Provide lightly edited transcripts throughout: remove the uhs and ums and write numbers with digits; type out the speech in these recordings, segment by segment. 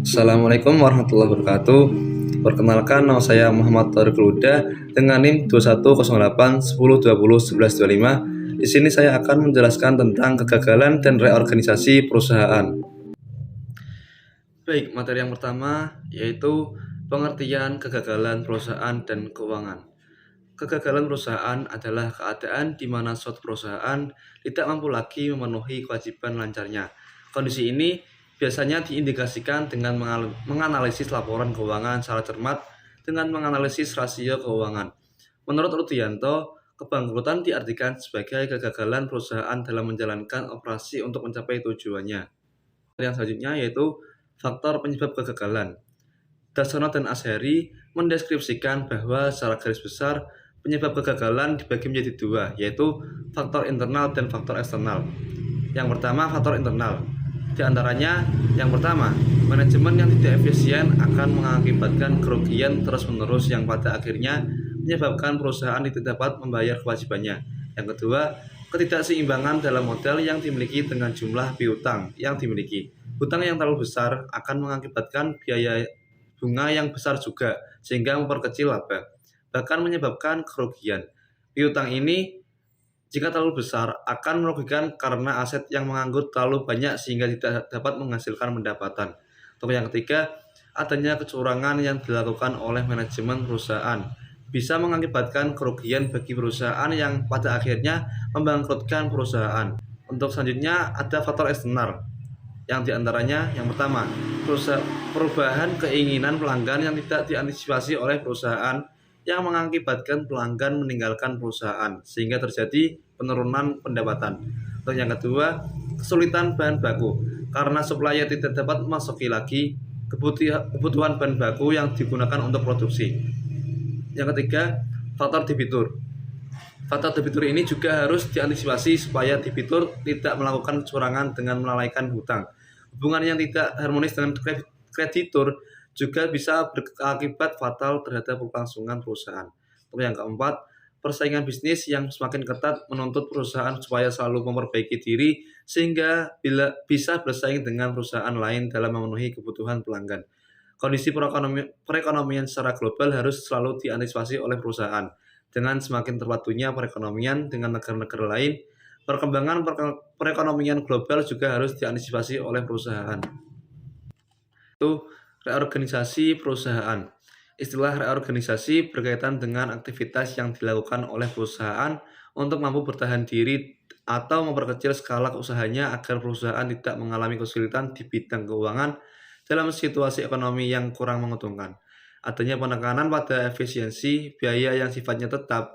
Assalamualaikum warahmatullahi wabarakatuh. Perkenalkan, nama saya Muhammad Tariq Huda dengan NIM 210810201125. Di sini saya akan menjelaskan tentang kegagalan dan reorganisasi perusahaan. Baik, materi yang pertama yaitu pengertian kegagalan perusahaan dan keuangan. Kegagalan perusahaan adalah keadaan di mana suatu perusahaan tidak mampu lagi memenuhi kewajiban lancarnya. Kondisi ini biasanya diindikasikan dengan menganalisis laporan keuangan secara cermat dengan menganalisis rasio keuangan. Menurut Rudianto, kebangkrutan diartikan sebagai kegagalan perusahaan dalam menjalankan operasi untuk mencapai tujuannya. Yang selanjutnya yaitu faktor penyebab kegagalan. Daksono dan Ashari mendeskripsikan bahwa secara garis besar penyebab kegagalan dibagi menjadi dua, yaitu faktor internal dan faktor eksternal. Yang pertama, faktor internal. Di antaranya, yang pertama, manajemen yang tidak efisien akan mengakibatkan kerugian terus-menerus yang pada akhirnya menyebabkan perusahaan tidak dapat membayar kewajibannya. Yang kedua, ketidakseimbangan dalam modal yang dimiliki dengan jumlah piutang yang dimiliki. Hutang yang terlalu besar akan mengakibatkan biaya bunga yang besar juga, sehingga memperkecil laba, bahkan menyebabkan kerugian. Piutang ini jika terlalu besar akan merugikan karena aset yang menganggur terlalu banyak sehingga tidak dapat menghasilkan pendapatan. Untuk yang ketiga, adanya kecurangan yang dilakukan oleh manajemen perusahaan bisa mengakibatkan kerugian bagi perusahaan yang pada akhirnya membangkrutkan perusahaan. Untuk selanjutnya ada faktor eksternal, yang diantaranya yang pertama, perubahan keinginan pelanggan yang tidak diantisipasi oleh perusahaan yang mengakibatkan pelanggan meninggalkan perusahaan sehingga terjadi penurunan pendapatan. Untuk yang kedua, kesulitan bahan baku karena supplier tidak dapat memasuki lagi kebutuhan bahan baku yang digunakan untuk produksi. Yang ketiga, faktor debitur. Faktor debitur ini juga harus diantisipasi supaya debitur tidak melakukan kecurangan dengan melalaikan hutang. Hubungan yang tidak harmonis dengan kreditur juga bisa berakibat fatal terhadap kelangsungan perusahaan. Untuk yang keempat, persaingan bisnis yang semakin ketat menuntut perusahaan supaya selalu memperbaiki diri sehingga bisa bersaing dengan perusahaan lain dalam memenuhi kebutuhan pelanggan. Kondisi perekonomian secara global harus selalu diantisipasi oleh perusahaan. Dengan semakin terpadunya perekonomian dengan negara-negara lain, perkembangan perekonomian global juga harus diantisipasi oleh perusahaan. Itu reorganisasi perusahaan. Istilah reorganisasi berkaitan dengan aktivitas yang dilakukan oleh perusahaan untuk mampu bertahan diri atau memperkecil skala usahanya agar perusahaan tidak mengalami kesulitan di bidang keuangan dalam situasi ekonomi yang kurang menguntungkan. Adanya penekanan pada efisiensi biaya yang sifatnya tetap.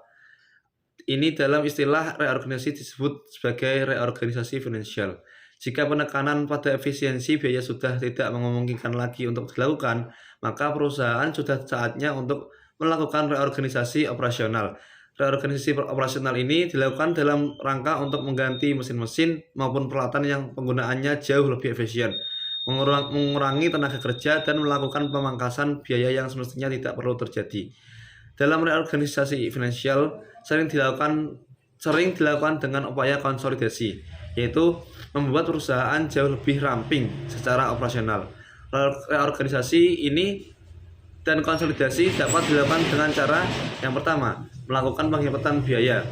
Ini dalam istilah reorganisasi disebut sebagai reorganisasi finansial. Jika penekanan pada efisiensi biaya sudah tidak memungkinkan lagi untuk dilakukan, maka perusahaan sudah saatnya untuk melakukan reorganisasi operasional. Reorganisasi operasional ini dilakukan dalam rangka untuk mengganti mesin-mesin maupun peralatan yang penggunaannya jauh lebih efisien, mengurangi tenaga kerja, dan melakukan pemangkasan biaya yang semestinya tidak perlu terjadi. Dalam reorganisasi finansial sering dilakukan dengan upaya konsolidasi, yaitu membuat perusahaan jauh lebih ramping secara operasional. Reorganisasi ini dan konsolidasi dapat dilakukan dengan cara yang pertama, melakukan penghematan biaya.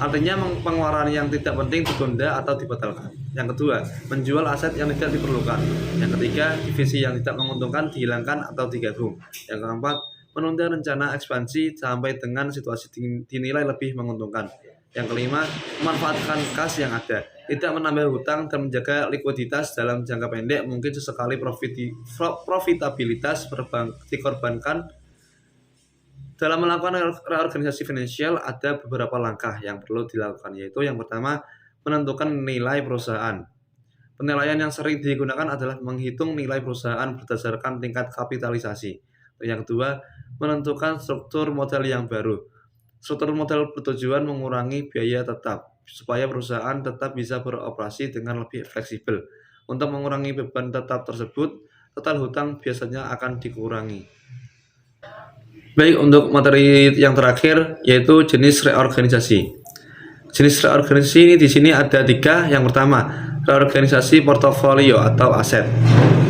Artinya pengeluaran yang tidak penting ditunda atau dibatalkan. Yang kedua, menjual aset yang tidak diperlukan. Yang ketiga, divisi yang tidak menguntungkan dihilangkan atau digabung. Yang keempat, menunda rencana ekspansi sampai dengan situasi dinilai lebih menguntungkan. Yang kelima, memanfaatkan kas yang ada, tidak menambah hutang dan menjaga likuiditas dalam jangka pendek. Mungkin sesekali profitabilitas dikorbankan. Dalam melakukan reorganisasi finansial ada beberapa langkah yang perlu dilakukan, yaitu yang pertama, menentukan nilai perusahaan. Penilaian yang sering digunakan adalah menghitung nilai perusahaan berdasarkan tingkat kapitalisasi. Yang kedua, menentukan struktur modal yang baru. Struktur modal bertujuan mengurangi biaya tetap, supaya perusahaan tetap bisa beroperasi dengan lebih fleksibel. Untuk mengurangi beban tetap tersebut, total hutang biasanya akan dikurangi. Baik, untuk materi yang terakhir yaitu jenis reorganisasi. Jenis reorganisasi ini di sini ada 3. Yang pertama, reorganisasi portofolio atau aset.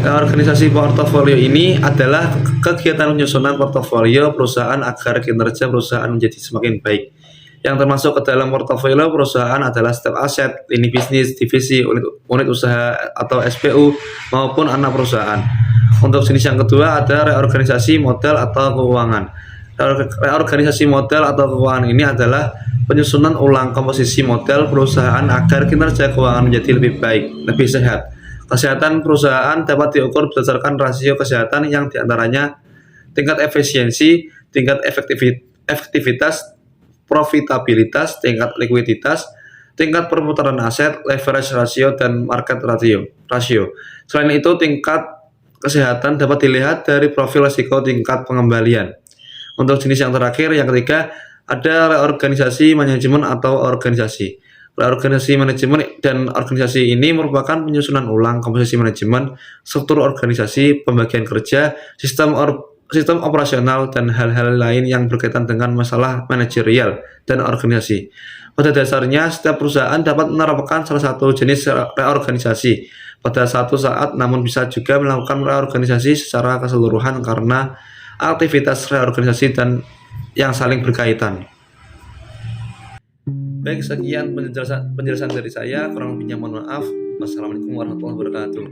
Organisasi portofolio ini adalah kegiatan penyusunan portofolio perusahaan agar kinerja perusahaan menjadi semakin baik. Yang termasuk ke dalam portofolio perusahaan adalah setiap aset, lini bisnis, divisi, unit usaha atau SPU maupun anak perusahaan. Untuk jenis yang kedua ada reorganisasi modal atau keuangan. Reorganisasi modal atau keuangan ini adalah penyusunan ulang komposisi modal perusahaan agar kinerja keuangan menjadi lebih baik, lebih sehat. Kesehatan perusahaan dapat diukur berdasarkan rasio kesehatan yang diantaranya tingkat efisiensi, tingkat efektivitas, profitabilitas, tingkat likuiditas, tingkat perputaran aset, leverage ratio, dan market ratio. Selain itu, tingkat kesehatan dapat dilihat dari profil risiko tingkat pengembalian. Untuk jenis yang terakhir, yang ketiga, ada reorganisasi manajemen atau organisasi. Reorganisasi manajemen dan organisasi ini merupakan penyusunan ulang komposisi manajemen, struktur organisasi, pembagian kerja, sistem operasional, dan hal-hal lain yang berkaitan dengan masalah manajerial dan organisasi. Pada dasarnya, setiap perusahaan dapat menerapkan salah satu jenis reorganisasi pada satu saat, namun bisa juga melakukan reorganisasi secara keseluruhan karena aktivitas reorganisasi dan yang saling berkaitan. Baik, sekian penjelasan dari saya. Kurang lebihnya mohon maaf. Wassalamualaikum warahmatullahi wabarakatuh.